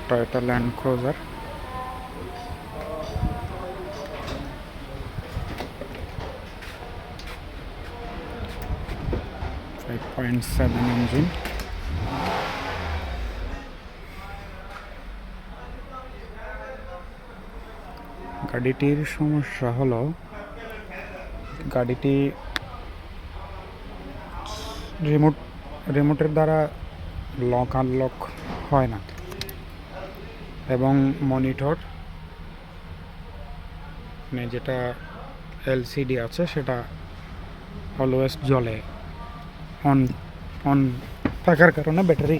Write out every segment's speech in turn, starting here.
Toyota land cruiser. .7 engine. গাড়িটির সমস্যা হলো গাড়িটি রিমোটের দ্বারা লক আনলক হয় না, এবং মনিটর মানে যেটা এলসিডি আছে সেটা অলওয়েজ জ্বলে, অন অন থাকার কারণে ব্যাটারি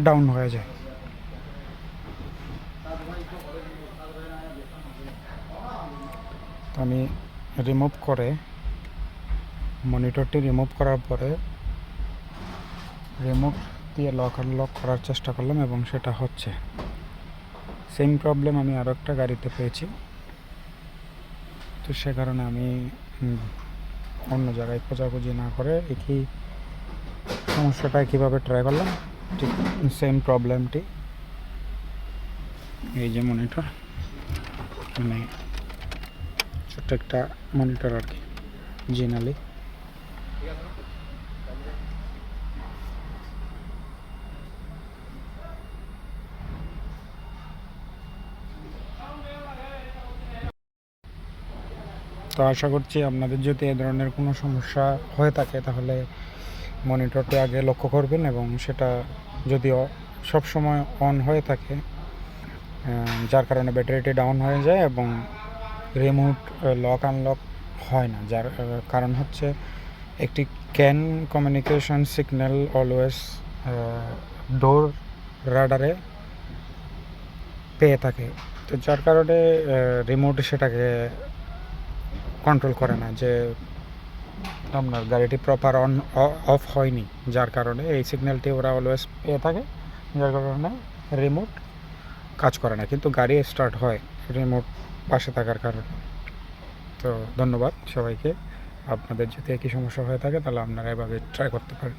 ডাউন হয়ে যায়। তো আমি মনিটরটি রিমুভ করার পরে রিমোট দিয়ে লক আনলক করার চেষ্টা করলাম এবং সেটা হচ্ছে। সেম প্রবলেম আমি আরও একটা গাড়িতে পেয়েছি, তো সে কারণে আমি অন্য জায়গায় খোঁজাখুঁজি না করে একই সমস্যাটা কীভাবে ট্রাই করলাম, ঠিক সেম প্রবলেমটি। এই যে মনিটর, মানে ছোট্ট একটা মনিটর আর কি, জিনালি। তো আশা করছি আপনাদের যদি এ ধরনের কোনো সমস্যা হয়ে থাকে তাহলে মনিটরটি আগে লক্ষ্য করবেন, এবং সেটা যদিও সবসময় অন হয়ে থাকে যার কারণে ব্যাটারিটি ডাউন হয়ে যায় এবং রিমোট লক আনলক হয় না, যার কারণ হচ্ছে একটি ক্যান কমিউনিকেশন সিগন্যাল অলওয়েজ ডোর রাডারে পেয়ে থাকে। তো যার কারণে রিমোট সেটাকে কন্ট্রোল করে না যে আপনার গাড়িটি প্রপার অন অফ হয়নি, যার কারণে এই সিগন্যালটি ওরা অলওয়েজ পেয়ে থাকে, যার কারণে রিমোট কাজ করে না, কিন্তু গাড়ি স্টার্ট হয় রিমোট পাশে থাকার কারণে। তো ধন্যবাদ সবাইকে। আপনাদের যদি একই সমস্যা হয়ে থাকে তাহলে আপনারা এভাবে ট্রাই করতে পারেন।